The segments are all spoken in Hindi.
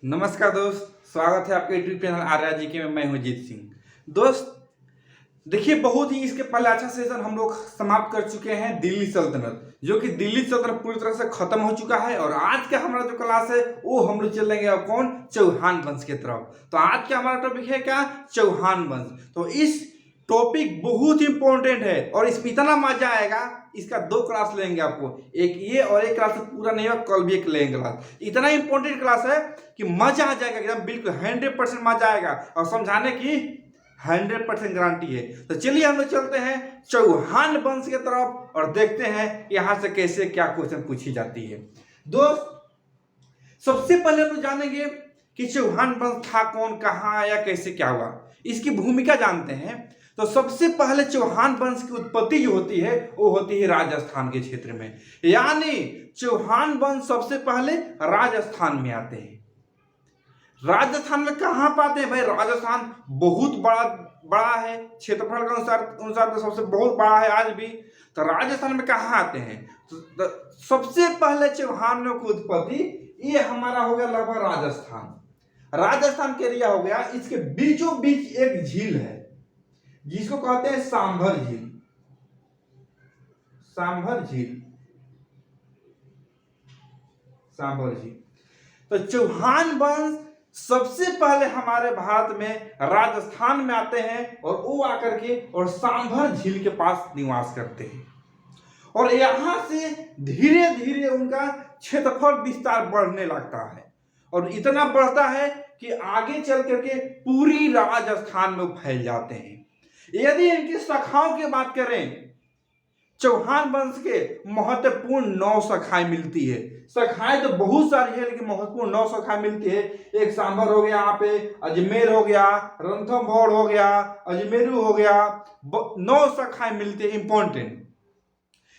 नमस्कार दोस्त, स्वागत है आपके यूट्यूब चैनल आर्या जी के में। मैं हूं जीत सिंह। दोस्त देखिए, बहुत ही इसके पहले अच्छा सेशन हम लोग समाप्त कर चुके हैं दिल्ली सल्तनत, जो कि दिल्ली सल्तनत पूरी तरह से खत्म हो चुका है। और आज का हमारा जो क्लास है वो हम लोग चलेंगे अब कौन, चौहान वंश की तरफ। तो आज का हमारा टॉपिक है क्या, चौहान वंश। तो इस टॉपिक बहुत इंपॉर्टेंट है और इसमें इतना मजा आएगा, इसका 2 क्लास लेंगे आपको, एक ये और एक क्लास पूरा नहीं होगा, कल भी एक लेंगे क्लास। इतना इंपॉर्टेंट क्लास है कि मजा आ जाएगा एकदम, बिल्कुल 100% मजा आएगा और समझाने की 100% गारंटी है। तो चलिए हम लोग चलते हैं चौहान वंश की तरफ और देखते हैं यहां से कैसे क्या क्वेश्चन पूछी जाती है। दोस्त सबसे पहले हम लोग जानेंगे कि चौहान वंश था कौन, कहां आया, कैसे क्या हुआ, इसकी भूमिका जानते हैं। तो सबसे पहले चौहान वंश की उत्पत्ति जो होती है वो होती है राजस्थान के क्षेत्र में, यानी चौहान वंश सबसे पहले राजस्थान में आते हैं। राजस्थान में कहां पाते हैं भाई, राजस्थान बहुत बड़ा है, क्षेत्रफल के अनुसार तो सबसे बहुत बड़ा है आज भी। तो राजस्थान में कहां आते हैं, तो सबसे पहले चौहानों की उत्पत्ति ये हमारा हो गया लगभग राजस्थान के एरिया हो गया। इसके बीचों बीच एक झील है जिसको कहते हैं सांभर झील। तो चौहान वंश सबसे पहले हमारे भारत में राजस्थान में आते हैं और वो आकर के और सांभर झील के पास निवास करते हैं। और यहां से धीरे धीरे उनका क्षेत्रफल विस्तार बढ़ने लगता है और इतना बढ़ता है कि आगे चल करके पूरी राजस्थान में फैल जाते हैं। यदि इनकी शाखाओं की बात करें, चौहान वंश के महत्वपूर्ण 9 शाखाएं मिलती है। शाखाएं तो बहुत सारी है लेकिन महत्वपूर्ण 9 शाखाएं मिलती है। एक सांभर हो गया, यहाँ पे अजमेर हो गया, रणथंभौर हो गया, अजमेरू हो गया, 9 शाखाएं मिलती है इंपॉर्टेंट।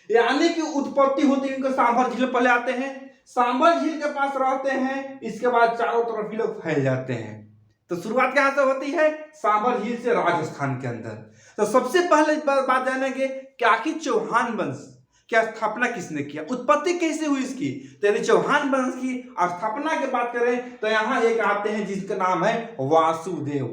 यानी कि उत्पत्ति होती है इनको सांभर झील पहले आते हैं, सांभर झील के पास रहते हैं, इसके बाद चारों तरफ ही लोग फैल जाते हैं। तो शुरुआत कहां से होती है, सांभर झील से राजस्थान के अंदर। तो सबसे पहले बात जानेंगे कि आखिर चौहान वंश की स्थापना किसने किया, उत्पत्ति कैसे हुई इसकी। तो यदि चौहान वंश की स्थापना की बात करें तो यहाँ एक आते हैं जिसका नाम है वासुदेव।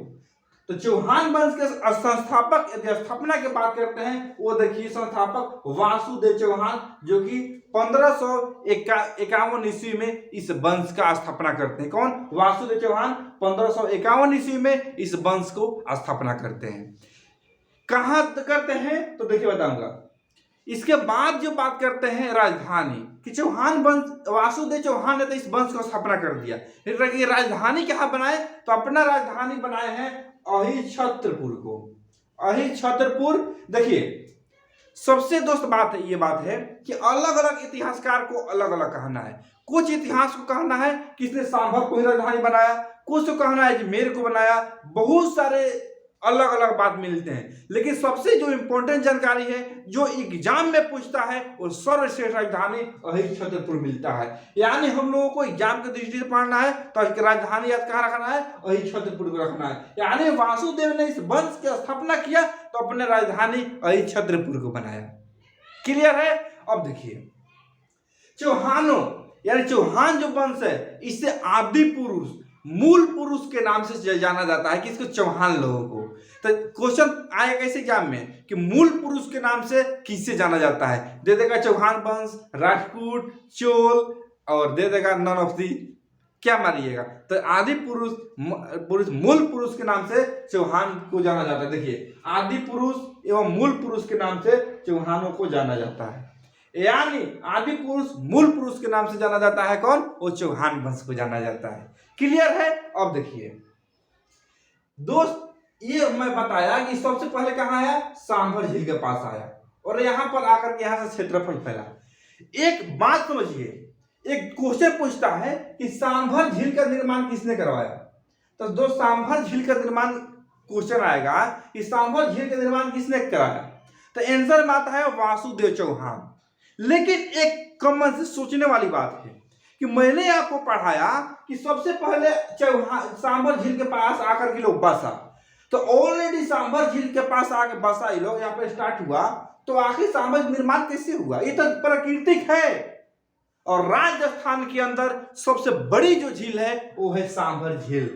तो चौहान वंश के संस्थापक यदि स्थापना की बात करते हैं वो देखिए संस्थापक वासुदेव चौहान, जो कि 1551 ईस्वी में इस वंश का स्थापना करते हैं। कौन, वासुदेव चौहान 1551 ईस्वी में इस वंश को स्थापना करते हैं। कहां करते हैं तो देखिए बताऊंगा। इसके बाद जो बात करते हैं राजधानी कि चौहान वंश, वासुदेव चौहान ने तो इस वंश को स्थापना कर दिया, लेकिन राजधानी कहां बनाए, तो अपना राजधानी बनाए हैं अहिछत्रपुर को। अहिछत्रपुर देखिए, सबसे दोस्त बात है, ये बात है कि अलग अलग इतिहासकार को अलग अलग कहना है। कुछ इतिहास को कहना है कि इसने सांभर को ही राजधानी बनाया, कुछ को कहना है अजमेर को बनाया, बहुत सारे अलग अलग बात मिलते हैं। लेकिन सबसे जो इंपॉर्टेंट जानकारी है जो एग्जाम में पूछता है वो सर्वश्रेष्ठ राजधानी अहिछत्रपुर मिलता है। यानी हम लोगों को एग्जाम की दृष्टि से पढ़ना है तो राजधानी याद कहाँ रखना है, अहिछत्रपुर को रखना है। यानी वासुदेव ने इस वंश की स्थापना किया तो अपने राजधानी अहिछत्रपुर को बनाया। क्लियर है। अब देखिए चौहानों यानी चौहान जो वंश है इसे आदि पुरुष, मूल पुरुष के नाम से जाना जाता है। किसको, चौहान लोगों को। तो क्वेश्चन आएगा कैसे एग्जाम में कि मूल पुरुष के नाम से किससे जाना जाता है, दे देगा चौहान वंश, राजपूत, चोल और दे देगा नन ऑफ दी, क्या मानिएगा। तो आदि पुरुष मूल पुरुष के नाम से चौहान को जाना जाता है। देखिए आदि पुरुष एवं मूल पुरुष के नाम से चौहानों को जाना जाता है। यानी आदि पुरुष मूल पुरुष के नाम से जाना जाता है कौन, वो चौहान वंश को जाना जाता है। क्लियर है। अब देखिए दोस्त, ये मैं बताया कि सबसे पहले कहां आया, सांभर झील के पास आया और यहां पर आकर के यहां से क्षेत्रफल फैला। एक बात समझिए, एक क्वेश्चन पूछता है कि सांभर झील का निर्माण किसने करवाया। तो दोस्त सांभर झील का निर्माण क्वेश्चन आएगा कि सांभर झील का निर्माण किसने कराया, तो आंसर में आता है वासुदेव चौहान। लेकिन एक कॉमन से सोचने वाली बात है कि मैंने आपको पढ़ाया कि सबसे पहले सांभर झील के पास आकर के लोग बसा, तो ऑलरेडी सांभर झील के पास आकर बसा ये लोग, यहाँ पे स्टार्ट हुआ, तो आखिर सांभर निर्माण कैसे हुआ, ये तो प्राकृतिक है। और राजस्थान के अंदर सबसे बड़ी जो झील है वो है सांभर झील।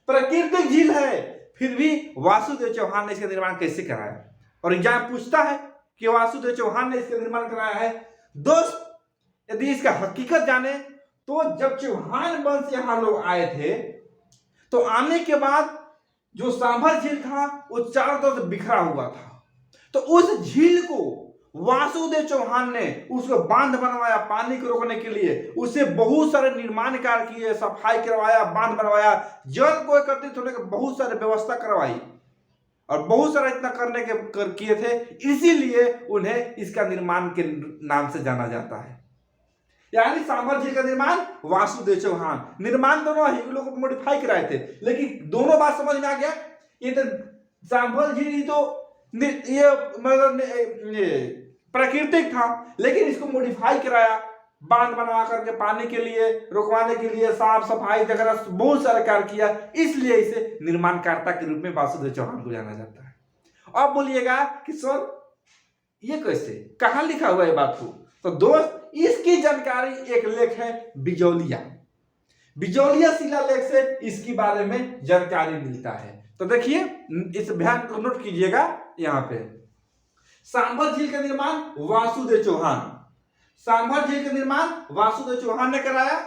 प्राकृतिक झील है, फिर भी वासुदेव चौहान ने इसका निर्माण कैसे कराया? और एग्जाम पूछता है कि वासुदेव चौहान ने इसका निर्माण कराया है। दोस्त, यदि इसका हकीकत जाने तो जब चौहान वंश यहाँ लोग आए थे तो आने के बाद जो सांभर झील था वो चारों तरफ से बिखरा हुआ था। तो उस झील को वासुदेव चौहान ने उसको बांध बनवाया पानी को रोकने के लिए। उसे बहुत सारे निर्माण कार्य किए, सफाई करवाया, बांध बनवाया, जल को एकत्रित होने की बहुत सारे व्यवस्था करवाई और बहुत सारा इतना करने के किए थे। इसीलिए उन्हें इसका निर्माण के नाम से जाना जाता है। यानी सांभर झील का निर्माण वासुदेव चौहान, निर्माण दोनों ही लोग मॉडिफाई कराए थे, लेकिन दोनों बात समझ में आ गया। ये तो सांभर झील तो ये मतलब प्राकृतिक था, लेकिन इसको मॉडिफाई कराया, बांध बनवा करके पानी के लिए रोकवाने के लिए साफ सफाई वगैरह बहुत सारा कार्य किया। इसलिए इसे निर्माणकर्ता के रूप में वासुदेव चौहान को जाना जाता है। अब बोलिएगा कि सर ये कैसे, कहां लिखा हुआ है बात को? तो दोस्त, इसकी जानकारी एक लेख है बिजौलिया, बिजौलिया शिलालेख से इसके बारे में जानकारी मिलता है। तो देखिए, इस ध्यान को नोट कीजिएगा। यहां पे सांभर झील का निर्माण वासुदेव चौहान, सांभर झील का निर्माण वासुदेव चौहान ने कराया।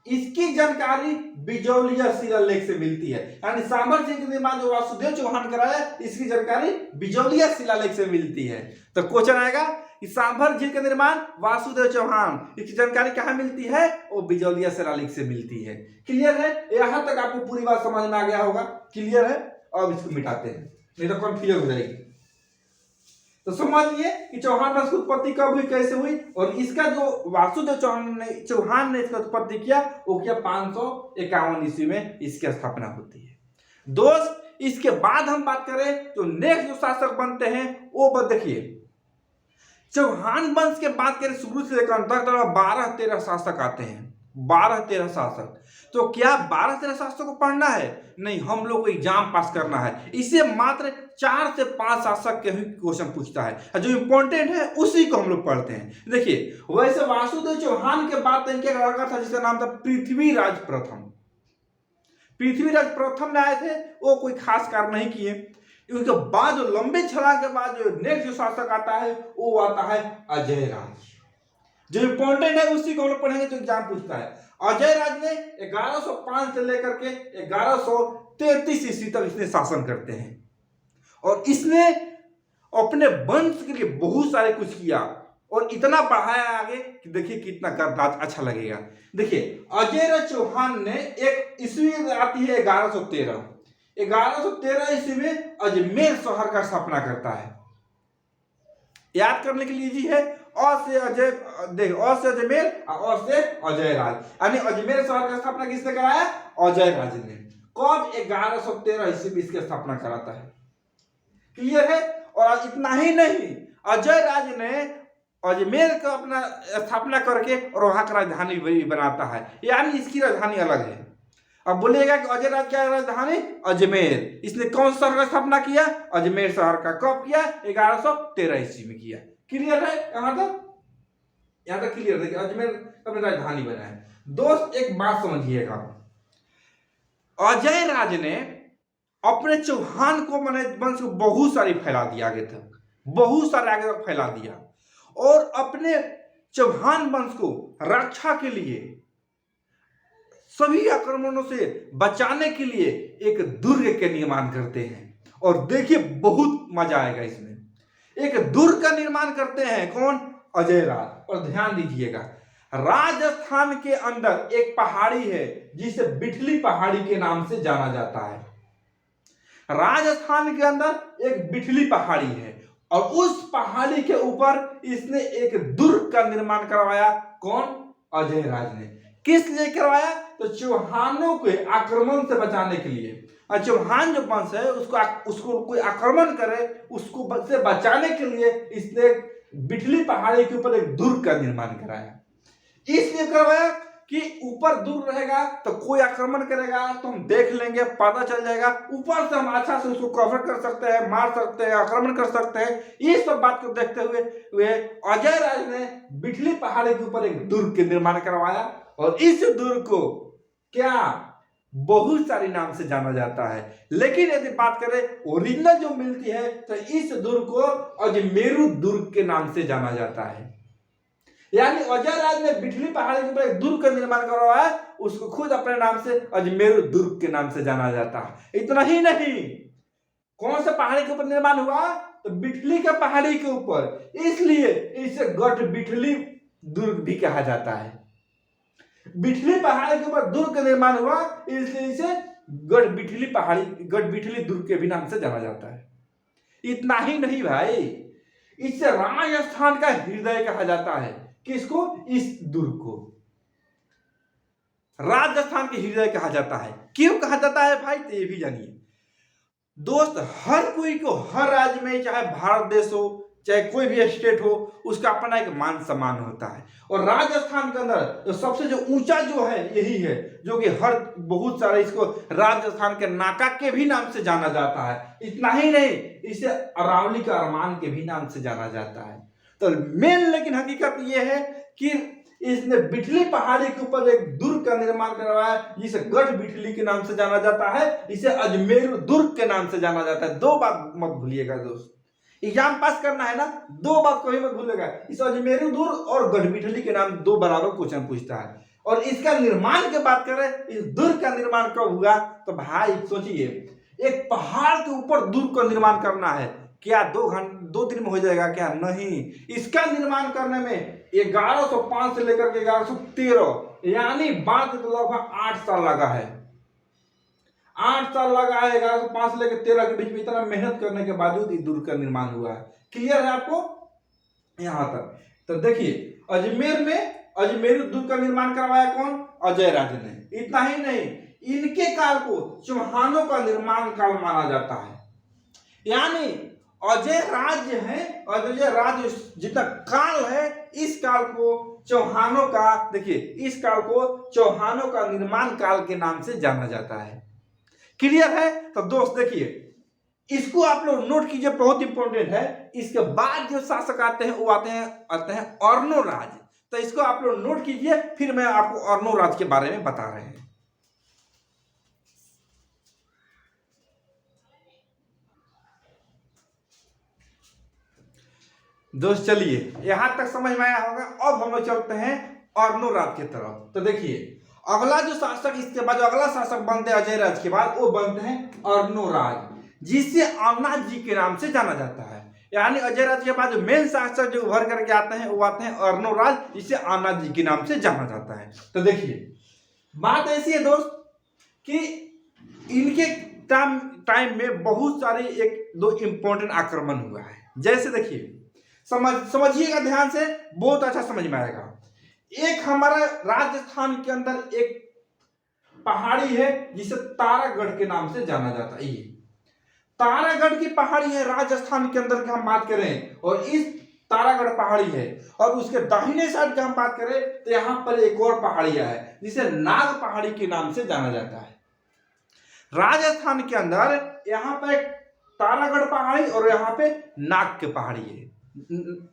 इसकी जानकारी बिजौलिया शिलालेख से मिलती है। यानी सांभर झील का निर्माण जो वासुदेव चौहान कराया, इसकी जानकारी बिजौलिया शिलालेख से मिलती है। तो क्वेश्चन आएगा कि सांभर झील का निर्माण वासुदेव चौहान, इसकी जानकारी कहां मिलती है? वो बिजौलिया शिलालेख से मिलती है। क्लियर है? यहां तक आपको पूरी बात समझ में आ गया होगा। क्लियर है? अब इसको मिटाते हैं, नहीं तो कंफ्यूजन हो जाएगी। तो समझिए कि चौहान वंश की उत्पत्ति कब हुई, कैसे हुई, और इसका जो वासुदेव चौहान ने इसका उत्पत्ति किया वो किया 551 ईस्वी में इसकी स्थापना होती है। दोस्त, इसके बाद हम बात करें तो नेक्स्ट जो शासक बनते हैं वो देखिए, चौहान वंश के बात करें शुरू से लेकर अंत तक 12-13 शासक आते हैं। 12-13 शासक। तो क्या 12-13 शासक को पढ़ना है? नहीं, हम लोग को एग्जाम पास करना है। इसे मात्र 4 से 5 शासक के ही क्वेश्चन पूछता है, जो इंपॉर्टेंट है उसी को हम लोग पढ़ते हैं। देखिए, वैसे वासुदेव चौहान के बाद इनके लड़का था जिसका नाम था पृथ्वीराज प्रथम। पृथ्वीराज प्रथम ने आए थे, वो कोई खास कार्य नहीं किए। उसके बाद जो लंबे छलांग के बाद जो नेक्स्ट जो शासक आता है वो आता है अजय राज। जो इंपॉर्टेंट है उसी को हम लोग पढ़ेंगे, जो एग्जाम पूछता है। अजय राज ने 1105 से लेकर के 1133 ईस्वी तक इसने शासन करते हैं और इसने अपने वंश के लिए बहुत सारे कुछ किया और इतना बढ़ाया आगे कि देखिए कितना गर्दाज अच्छा लगेगा। देखिए, अजय चौहान ने एक ईस्वी आती है 1113 ईस्वी में अजमेर शहर का स्थापना करता है। याद करने के लिए जी है, अ से अजमेर और से अजय राज, यानी अजमेर शहर का स्थापना किसने कराया? अजय राज ने। कब? 1113 ईस्वी में इसकी स्थापना कराता है। क्लियर है? और इतना ही नहीं, अजय राज ने अजमेर का अपना स्थापना करके और वहां का राजधानी भी बनाता है, यानी इसकी राजधानी अलग है। अब बोलिएगा कि अजय राज क्या राजधानी? अजमेर। इसने कौन सा शहर का स्थापना किया? अजमेर शहर का। कब किया? 1113 ईस्वी में किया। क्लियर है? यहां तक क्लियर? देखिए, अजमेर अपनी राजधानी बना है। दोस्त, एक बात समझिएगा, अजय राज ने अपने चौहान को मैंने वंश को बहुत सारी फैला दिया, आगे तक बहुत सारे आगे तक फैला दिया और अपने चौहान वंश को रक्षा के लिए, सभी आक्रमणों से बचाने के लिए एक दुर्ग के निर्माण करते हैं। और देखिए, बहुत मजा आएगा इसमें। एक दुर्ग का निर्माण करते हैं। कौन? अजय राज। और ध्यान दीजिएगा, राजस्थान के अंदर एक पहाड़ी है जिसे बिठली पहाड़ी के नाम से जाना जाता है। राजस्थान के अंदर एक बिठली पहाड़ी है और उस पहाड़ी के ऊपर इसने एक दुर्ग का निर्माण करवाया। कौन? अजय राज ने। किस लिए करवाया? तो चौहानों के आक्रमण से बचाने के लिए। और चौहान जो वंश है उसको कोई आक्रमण करे उसको से बचाने के लिए इसने बिठली पहाड़ी के ऊपर एक दुर्ग का निर्माण कराया। इसलिए करवाया कि ऊपर दूर रहेगा तो कोई आक्रमण करेगा तो हम देख लेंगे, पता चल जाएगा, ऊपर से हम अच्छा से उसको कवर कर सकते हैं, मार सकते हैं, आक्रमण कर सकते हैं। ये सब बात को देखते हुए वे अजय राज ने बिठली पहाड़ी के ऊपर एक दुर्ग के निर्माण करवाया और इस दुर्ग को क्या बहुत सारे नाम से जाना जाता है। लेकिन यदि बात करें ओरिजिनल जो मिलती है तो इस दुर्ग को अजमेरू दुर्ग के नाम से जाना जाता है। यानी अजय राज ने बिठली पहाड़ी के ऊपर एक दुर्ग का निर्माण करवाया, उसको खुद अपने नाम से अजमेरू दुर्ग के नाम से जाना जाता है। इतना ही नहीं, कौन सा पहाड़ी के ऊपर निर्माण हुआ तो बिठली के पहाड़ी के ऊपर, इसलिए इसे गढ़ बिठली दुर्ग भी कहा जाता है। बिठली पहाड़ी के ऊपर दुर्ग का निर्माण हुआ इसलिए इसे गढ़ बिठली दुर्ग के भी नाम से जाना जाता है। इतना ही नहीं भाई, इसे राजस्थान का हृदय कहा जाता है। किसको? इस दुर्ग को राजस्थान के हृदय कहा जाता है। क्यों कहा जाता है भाई, तो ये भी जानिए दोस्त। हर कोई को हर राज्य में, चाहे भारत देश हो चाहे कोई भी स्टेट हो, उसका अपना एक मान सम्मान होता है। और राजस्थान के अंदर तो सबसे जो ऊंचा जो है यही है, जो कि हर बहुत सारे इसको राजस्थान के नाका के भी नाम से जाना जाता है। इतना ही नहीं, इसे अरावली का अरमान के भी नाम से जाना जाता है। तो मेन लेकिन हकीकत यह है कि इसने बिठली पहाड़ी के ऊपर एक दुर्ग का निर्माण करवाया जिसे गढ़ बिठली के नाम से जाना जाता है, इसे अजमेरू दुर्ग के नाम से जाना जाता है। दो बात मत भूलिएगा दोस्त, एग्जाम पास करना है ना, दो बात कभी मत भूलिएगा। इस अजमेरू दुर्ग और गढ़ बिठली के नाम दो बराबर क्वेश्चन पूछता है। और इसका निर्माण की बात करें, इस दुर्ग का निर्माण कब हुआ तो भाई सोचिए, एक पहाड़ के ऊपर दुर्ग का निर्माण करना है, क्या 2 दिन में हो जाएगा क्या? नहीं, इसका निर्माण करने में 1105 से लेकर के 1113 यानी बात तो लगभग 8 साल लगा है। 8 साल लगा है 1105 से लेकर 13 के बीच में। इतना मेहनत करने के बावजूद इस दुर्ग का निर्माण हुआ है। क्लियर है आपको यहां तक? तो देखिए, अजमेर में अजमेरू दुर्ग का निर्माण करवाया कौन? अजय राज ने। इतना ही नहीं, इनके काल को चौहानों का निर्माण काल माना जाता है। यानी अजय राज्य है, अजय राज्य जितना काल है, इस काल को चौहानों का, देखिए इस काल को चौहानों का निर्माण काल के नाम से जाना जाता है। क्लियर है? तो दोस्त देखिए, इसको आप लोग नोट कीजिए, बहुत इंपॉर्टेंट है। इसके बाद जो शासक आते हैं वो आते हैं अर्णोराज। तो इसको आप लोग नोट कीजिए, फिर मैं आपको अर्णोराज के बारे में बता रहे हैं। दोस्त चलिए, यहां तक समझ में आया होगा। अब हम लोग चलते हैं अर्णोराज की तरफ। तो देखिए, अगला जो शासक, इसके बाद जो अगला शासक बनते हैं अजय राज के बाद, वो बनते हैं अर्णोराज, जिसे अन्नाज जी के नाम से जाना जाता है। यानी अजय राज के बाद जो मेन शासक जो उभर करके आते हैं वो आते हैं अर्णोराज, जिसे अन्नाज जी के नाम से जाना जाता है। तो देखिए, बात ऐसी है दोस्त कि इनके टाइम में बहुत सारे 1-2 इंपॉर्टेंट आक्रमण हुआ है। जैसे देखिए, समझिएगा ध्यान से, बहुत अच्छा समझ में आएगा। एक हमारा राजस्थान के अंदर एक पहाड़ी है जिसे तारागढ़ के नाम से जाना जाता है। ये तारागढ़ की पहाड़ी है राजस्थान के अंदर की हम बात करें, और इस तारागढ़ पहाड़ी है। और उसके दाहिने साइड की हम बात करें तो यहां पर एक और पहाड़िया है जिसे नाग पहाड़ी के नाम से जाना जाता है। राजस्थान के अंदर यहां पर एक तारागढ़ पहाड़ी और यहां पे नाग की पहाड़ी है,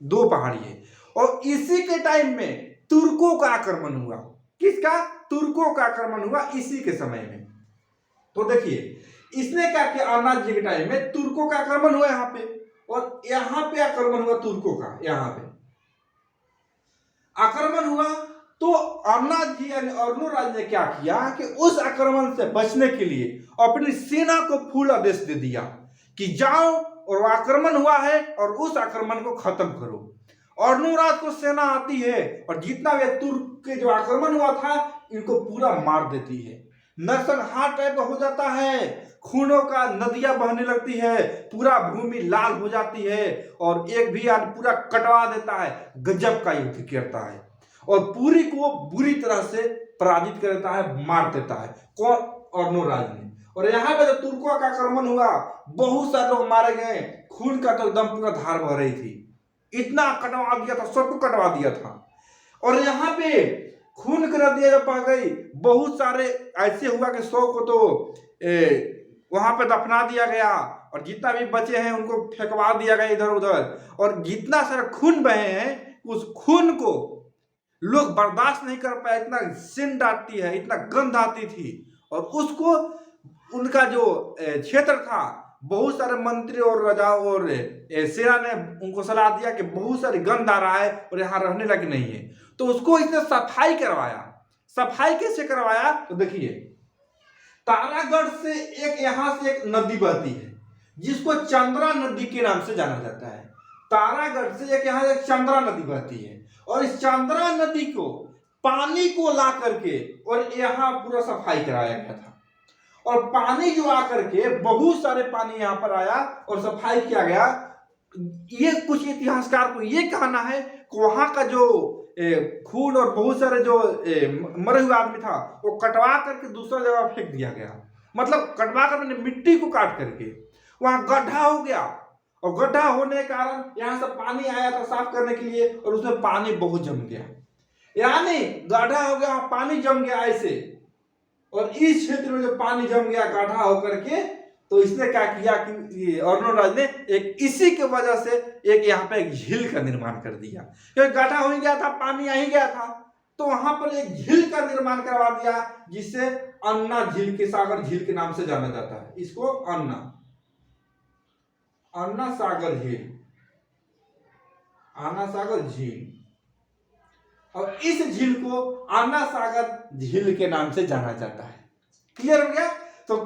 2 पहाड़ी है। और इसी के टाइम में तुर्कों का आक्रमण हुआ। किसका? तुर्कों का आक्रमण हुआ इसी के समय में। तो देखिए, इसने क्या किया, अन्नाज जी के टाइम में तुर्कों का आक्रमण हुआ यहाँ पे, और यहाँ पे आक्रमण हुआ तुर्कों का। यहाँ पे आक्रमण हुआ तो अन्नाज जी यानी अर्णोराज ने क्या किया कि उस आक्रमण से बचने के लिए अपनी सेना को फुल आदेश दे दिया कि जाओ और आक्रमण हुआ है और उस आक्रमण को खत्म करो। अर्णोराज को सेना आती है और जितना भी तुर्क के जो आक्रमण हुआ था इनको पूरा मार देती है। नरसंहार टाइप का हो जाता है, खूनों का नदियां बहने लगती है, पूरा भूमि लाल हो जाती है, और एक भी आदमी पूरा कटवा देता है। गजब का युद्ध करता है और पूरी को बुरी तरह से पराजित कर देता है, मार देता है। कौन? अर्णोराज ने। और यहाँ पे जब तुर्कों का आक्रमण हुआ, बहुत सारे लोग मारे गए, खून का तो एकदम पूरा धार बह रही थी। इतना कटवा दिया था, सबको कटवा दिया था। और यहाँ पे खून की नदियां जब बह गई, बहुत सारे ऐसे हुआ कि 100 को तो वहां पे दफना दिया गया और जितना भी बचे हैं उनको फेंकवा दिया गया इधर उधर, और जितना सारा खून बहे हैं उस खून को लोग बर्दाश्त नहीं कर पाए। इतना सेंट आती है, इतना गंध आती थी, और उसको उनका जो क्षेत्र था, बहुत सारे मंत्री और राजा और सेना ने उनको सलाह दिया कि बहुत सारी गंध आ रहा है और यहाँ रहने लायक नहीं है। तो उसको इसने सफाई करवाया। सफाई कैसे करवाया तो देखिए, तारागढ़ से एक यहाँ से एक नदी बहती है जिसको चंद्रा नदी के नाम से जाना जाता है। तारागढ़ से एक यहाँ एक चंद्रा नदी बहती है, और इस चंद्रा नदी को पानी को ला करके और यहाँ पूरा सफाई कराया गया था। और पानी जो आकर के बहुत सारे पानी यहाँ पर आया और सफाई किया गया। ये कुछ इतिहासकार को ये कहना है कि वहां का जो खून और बहुत सारे जो मरे हुए आदमी था वो कटवा करके दूसरा जगह फेंक दिया गया। मतलब कटवा कर मैंने मिट्टी को काट करके वहां गड्ढा हो गया, और गड्ढा होने के कारण यहाँ से पानी आया था साफ करने के लिए, और उसमें पानी बहुत जम गया। यानी गड्ढा हो गया, पानी जम गया ऐसे, और इस क्षेत्र में जो पानी जम गया गड्ढा होकर के, तो इसने क्या किया कि अर्नोराज ने एक इसी के वजह से एक यहाँ पे एक झील का निर्माण कर दिया। क्योंकि गड्ढा हो गया था, पानी आ ही गया था, तो वहां पर एक झील का निर्माण करवा दिया जिससे अन्ना झील के सागर झील के नाम से जाना जाता है। इसको अन्ना सागर झील, अन्ना सागर झील, और इस झील को अन्ना सागर झील के नाम से जाना जाता है। क्लियर हो गया? तो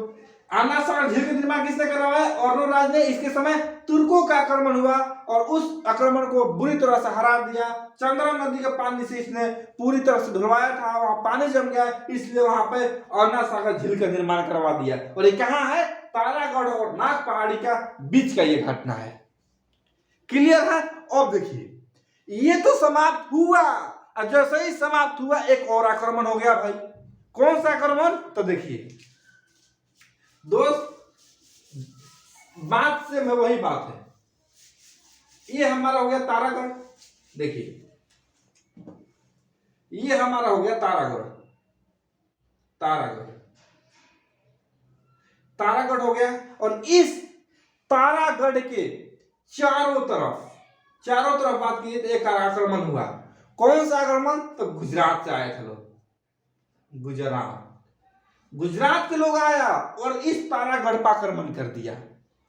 अन्ना सागर झील का निर्माण किसने करवाया? अर्नोराज ने। इसके समय तुर्कों का आक्रमण हुआ और उस आक्रमण को बुरी तरह से हरा दिया। चंद्रा नदी के पानी से इसने पूरी तरह से धुलवाया था, वहां पानी जम गया, इसलिए वहां पे अन्ना सागर झील का निर्माण करवा दिया। और ये कहां है? तारागढ़ और नाग पहाड़ी का बीच का ये घटना है। क्लियर है? अब देखिए, ये तो समाप्त हुआ, और जैसे ही समाप्त हुआ एक और आक्रमण हो गया भाई। कौन सा आक्रमण? तो देखिए दोस्त, बात से में वही बात है। ये हमारा हो गया तारागढ़, देखिए ये हमारा हो गया तारागढ़, तारागढ़ हो गया। और इस तारागढ़ के चारों तरफ बात की तो एक आक्रमण हुआ। कौन सा आक्रमण? तो गुजरात से आए थे लोग, गुजरात के लोग आया और इस तारागढ़ पर आक्रमण कर दिया।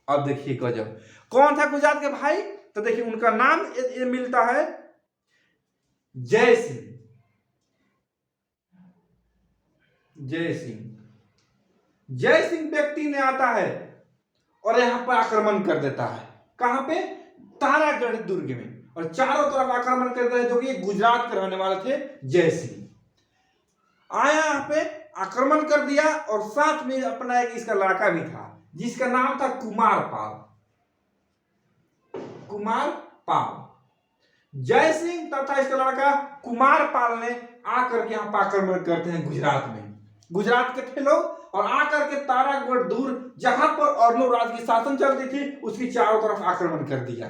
अब देखिए गजब, कौन था गुजरात के भाई? तो देखिए उनका नाम ये मिलता है जय सिंह। जय सिंह व्यक्ति ने आता है और यहां पर आक्रमण कर देता है। कहां पे? तारागढ़ दुर्ग में, और चारों तरफ आक्रमण करते हैं, जो कि गुजरात के रहने वाले थे जय सिंह। आया यहाँ पे आक्रमण कर दिया, और साथ में अपना एक इसका लड़का भी था जिसका नाम था कुमारपाल। जय सिंह तथा इसका लड़का कुमारपाल ने आकर के यहाँ पर आक्रमण करते हैं गुजरात में। गुजरात के थे लोग, और आकर के तारागढ़ दूर जहां पर अर्नोराज की शासन चलती थी उसकी चारों तरफ आक्रमण कर दिया।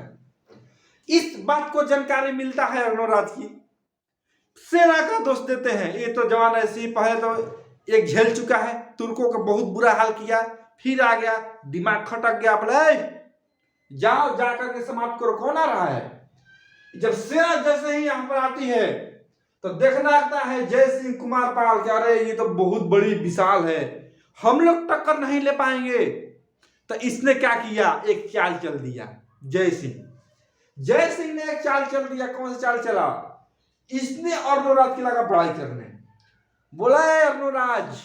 इस बात को जानकारी मिलता है अर्नोराज की, सेना का दोष देते हैं, ये तो जवान ऐसी पहले तो एक झेल चुका है, तुर्कों का बहुत बुरा हाल किया, फिर आ गया, दिमाग खटक गया, बोले जाओ जाकर के समाप्त करो। कौन आ रहा है? जब सेना जैसे ही यहां पर आती है तो देखना आता है जय सिंह कुमारपाल, क्या अरे ये तो बहुत बड़ी विशाल है, हम लोग टक्कर नहीं ले पाएंगे। तो इसने क्या किया? एक चाल चल दिया। जय सिंह ने एक चाल चल दिया। कौन सा चाल चला? इसने अर्नोराज की लगा बड़ाई करने, बोला अर्नोराज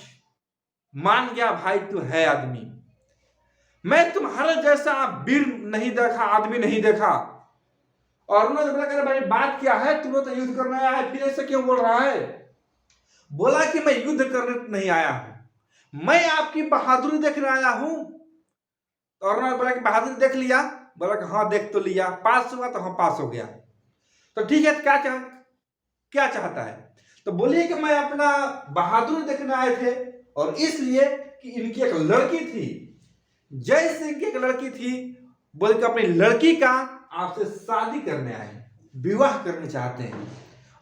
मान गया भाई, तू है आदमी, मैं तुम्हारे जैसा वीर नहीं देखा, आदमी नहीं देखा। अर्नोराज ने बोला भाई बात क्या है, तुम्हें तो युद्ध करने आया है, फिर ऐसे क्यों बोल रहा है? बोला कि मैं युद्ध करने नहीं आया हूं, मैं आपकी बहादुरी देखने आया हूं। तो अर्नोराज बोला कि बहादुरी देख लिया? बोला कि हाँ देख तो लिया। पास हुआ? तो हाँ पास हो गया। तो ठीक है, क्या चाहता है? तो बोलिए कि मैं अपना बहादुरी देखने आए थे, और इसलिए कि इनकी एक लड़की थी, जय सिंह की एक लड़की थी, बोल के अपनी लड़की का आपसे शादी करने आए, विवाह करना चाहते हैं।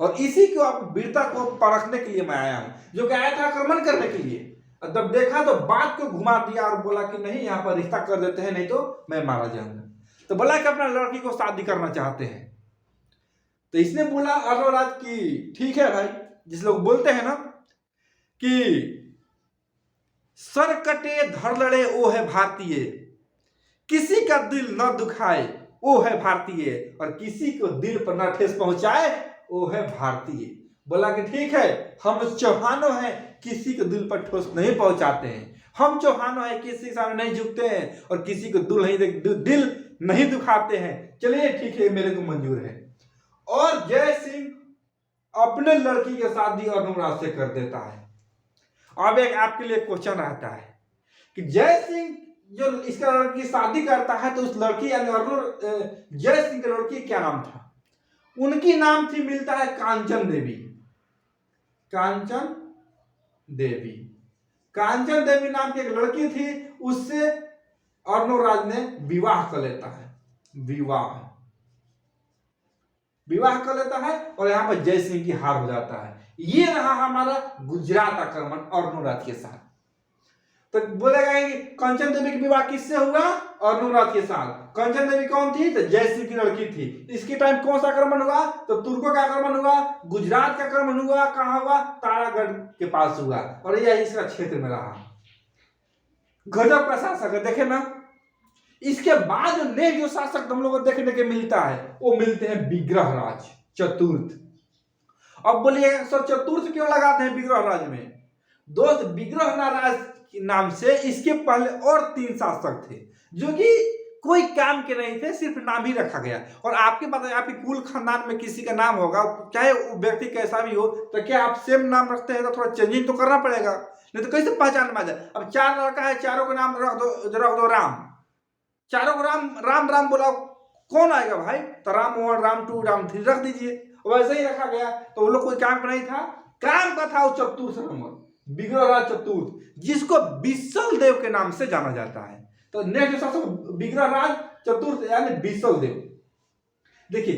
और इसी को आप वीरता को परखने के लिए मैं आया हूं, जो कि आया था आक्रमण करने के लिए। और जब देखा तो बात को घुमा दिया और बोला कि नहीं यहाँ पर रिश्ता कर देते हैं, नहीं तो मैं मारा जाऊंगा। तो बोला कि अपना लड़की को शादी करना चाहते हैं। तो इसने बोला अर्णवराज की ठीक है भाई, जिस लोग बोलते हैं ना कि सर कटे धड़ लड़े वो है भारतीय, किसी का दिल न दुखाए वो है भारतीय, और किसी को दिल पर न ठेस पहुंचाए वो है भारतीय। बोला कि ठीक है, हम चौहानों हैं, किसी को दिल पर ठोस नहीं पहुंचाते हैं, हम चौहानों हैं, किसी के सामने नहीं झुकते हैं और किसी को दिल नहीं दुखाते हैं। चलिए ठीक है, मेरे को मंजूर है। और जय सिंह अपने लड़की की शादी अर्णवराज से कर देता है। अब एक आपके लिए क्वेश्चन रहता है कि जय सिंह जो इसका लड़की की शादी करता है, तो उस लड़की यानी जय सिंह की लड़की क्या नाम था? उनकी नाम थी, मिलता है कांचन देवी। कांचन देवी, कांचन देवी नाम की एक लड़की थी, उससे अर्णवराज ने विवाह कर लेता है। विवाह कर लेता है और यहाँ पर जय सिंह की हार हो जाता है। ये रहा हमारा गुजरात आक्रमण अर्णवराज के साथ। तो बोलेगा कि कंचन देवी का विवाह किससे हुआ? अर्णवराज के साथ। कंचन देवी कौन थी? तो जय सिंह की लड़की थी। इसके टाइम कौन सा आक्रमण हुआ? तो तुर्कों का आक्रमण हुआ, गुजरात का आक्रमण हुआ। कहां हुआ? तारागढ़ के पास हुआ, और यह इसका क्षेत्र में रहा। गजब का शासक है, देखे ना। इसके बाद नेक्स्ट जो शासक हम लोग को देखने के मिलता है, वो मिलते हैं विग्रहराज चतुर्थ। अब बोलिएगा सर चतुर्थ क्यों लगाते हैं विग्रहराज में? दोस्त, विग्रहराज के नाम से इसके पहले और 3 शासक थे, जो कि कोई काम के नहीं थे, सिर्फ नाम ही रखा गया। और आपके पता है, आपके कुल खानदान में किसी का नाम होगा, चाहे वो व्यक्ति कैसा भी हो, तो क्या आप सेम नाम रखते हैं तो थोड़ा चेंजिंग तो करना पड़ेगा, नहीं तो कैसे पहचान में आ जाए। अब 4 लड़का है, चारों का नाम रख दो राम, चारों को राम राम बोला, कौन आएगा भाई? तो राम 1, राम 2, राम 3 रख दीजिए। वैसे ही रखा गया। तो वो लोग कोई काम का नहीं था, काम का था वो चतुर्थ नंबर, विग्रहराज चतुर्थ, जिसको बिसल देव के नाम से जाना जाता है। तो नेक्स्ट शासक विग्रहराज चतुर्थ यानी बिसल देव। देखिए,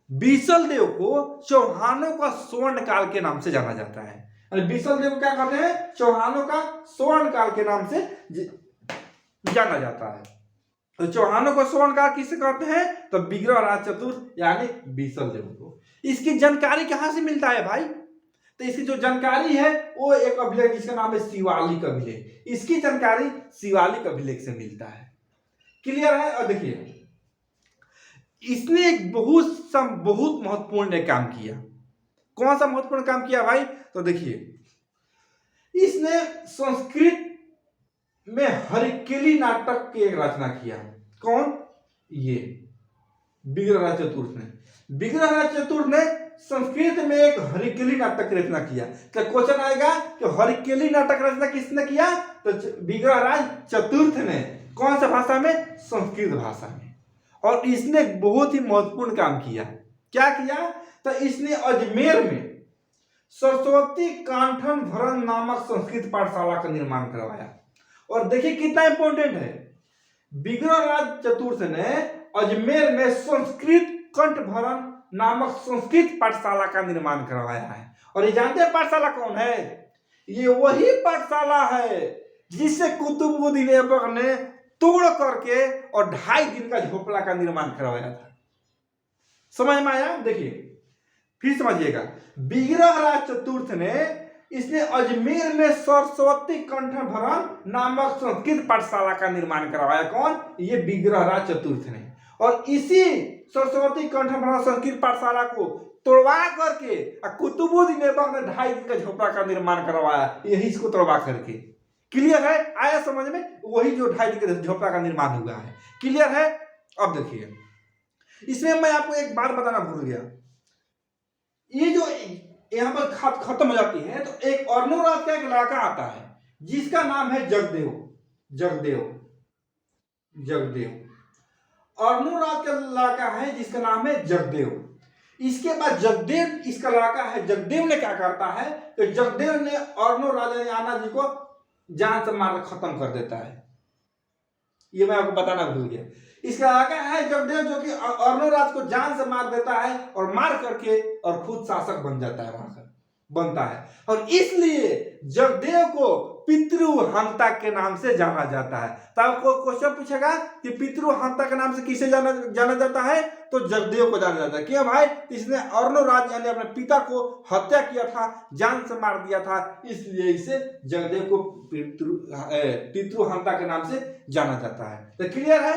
बिसल देव को चौहानों का स्वर्ण काल के नाम से जाना जाता है। बिसल देव क्या कहते हैं? चौहानों का स्वर्ण काल के नाम से जाना जाता है। तो चौहानों को स्वर्ण काल किसे कहते हैं? तो विग्रहराज चतुर्थ यानी बिसल देव को। इसकी जानकारी कहां से मिलता है भाई? तो इसकी जो जानकारी है वो एक अभिलेख जिसका नाम है शिवालिक अभिलेख, इसकी जानकारी शिवालिक अभिलेख से मिलता है। क्लियर है? और देखिए, इसने एक बहुत महत्वपूर्ण काम किया। कौन सा महत्वपूर्ण काम किया भाई? तो देखिए, इसने संस्कृत में हरिकेली नाटक की एक रचना किया। कौन? ये विग्रहराज चतुर्थ ने। विग्रहराज चतुर्थ ने संस्कृत में एक हरिकेली नाटक की रचना किया। तो क्वेश्चन आएगा कि हरिकेली नाटक रचना किसने किया? तो विग्रहराज चतुर्थ ने। कौन सा भाषा में? संस्कृत भाषा में। और इसने बहुत ही महत्वपूर्ण काम किया। क्या किया? तो इसने अजमेर में सरस्वती कांठन भरण नामक संस्कृत पाठशाला का निर्माण करवाया। और देखिए कितना इंपॉर्टेंट है, विग्रहराज चतुर्थ ने अजमेर में संस्कृत कंठ भरण नामक संस्कृत पाठशाला का निर्माण करवाया है। और ये जानते हैं पाठशाला कौन है? ये वही पाठशाला है जिसे कुतुबुद्दीन ऐबक ने तोड़ करके और 2.5 दिन का झोपड़ा का निर्माण करवाया था। समझ में आया? देखिए फिर समझिएगा, विग्रहराज चतुर्थ ने इसने अजमेर में सरस्वती कंठ भरण नामक संस्कृत पाठशाला का निर्माण करवाया। कौन? ये विग्रहराज चतुर्थ ने। और इसी सरस्वती कंठ भरण संस्कृत पाठशाला को तोड़वा करके कुतुबुद्दीन ऐबक ने 2.5 दिन का झोपड़ा का निर्माण करवाया, यही इसको तोड़वा करके। क्लियर है? आया समझ में? वही जो 2.5 दिन के झोपड़ा का निर्माण हुआ है। क्लियर है? अब देखिए, इसमें मैं आपको एक बात बताना भूल गया। ये जो यहाँ पर खत्म हो जाती है, तो एक अर्णवराज का एक लड़का आता है जिसका नाम है जगदेव। अर्णवराज का लड़का है जिसका नाम है जगदेव। इसके बाद जगदेव, इसका लड़का है जगदेव ने क्या करता है? तो जगदेव ने अर्णवराज आना जी को जान से मार खत्म कर देता है। ये मैं आपको बताना भूल गया। इसका आगे है जगदेव, जो कि अर्णोराज को जान से मार देता है और मार करके और खुद शासक बन जाता है, वहां का बनता है। और इसलिए जगदेव को पितृहंता के नाम से जाना जाता है। तब को क्वेश्चन पूछेगा कि पितृहंता के नाम से किसे जाना जाता है, तो जगदेव को जाना जाता है। क्यों भाई? इसने अर्णोराज यानी अपने पिता को हत्या किया था, जान से मार दिया था, इसलिए इसे जगदेव को पितृहंता के नाम से जाना जाता है। तो क्लियर है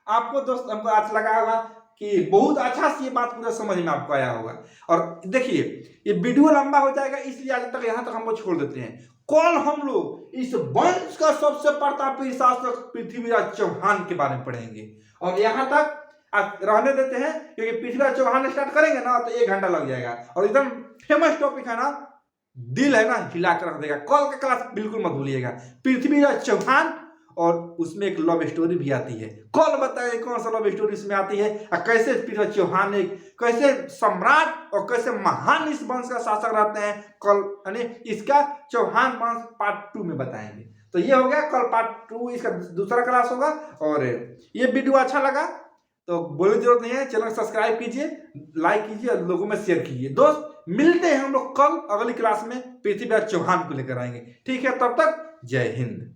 आपको दोस्त? हमको आज लगा होगा कि बहुत अच्छा से ये बात पूरा समझ में आपको आया होगा। और देखिए ये वीडियो लंबा हो जाएगा, इसलिए आज तक यहाँ तक हम लोग छोड़ देते हैं। कल हम लोग इस वंश का सबसे प्रतापी शासक पृथ्वीराज चौहान के बारे में पढ़ेंगे, और यहाँ तक आप रहने देते हैं, क्योंकि पृथ्वीराज चौहान स्टार्ट करेंगे ना तो 1 घंटा लग जाएगा, और एकदम फेमस टॉपिक है ना, दिल है ना हिला कर रख देगा। कल का क्लास बिल्कुल मत भूलिएगा। पृथ्वीराज चौहान, और उसमें एक लव स्टोरी भी आती है। कल बताइए कौन सा लव स्टोरी इसमें आती है, और कैसे पृथ्वीराज चौहान एक कैसे सम्राट और कैसे महान इस वंश का शासक रहते हैं, कल यानी इसका चौहान वंश पार्ट 2 में बताएंगे। तो ये हो गया कल पार्ट 2, इसका दूसरा क्लास होगा। और ये वीडियो अच्छा लगा तो बोलने की जरूरत नहीं है, चैनल सब्सक्राइब कीजिए, लाइक कीजिए और लोगों में शेयर कीजिए। दोस्त मिलते हैं हम लोग कल अगली क्लास में, पृथ्वीराज चौहान को लेकर आएंगे। ठीक है, तब तक जय हिंद।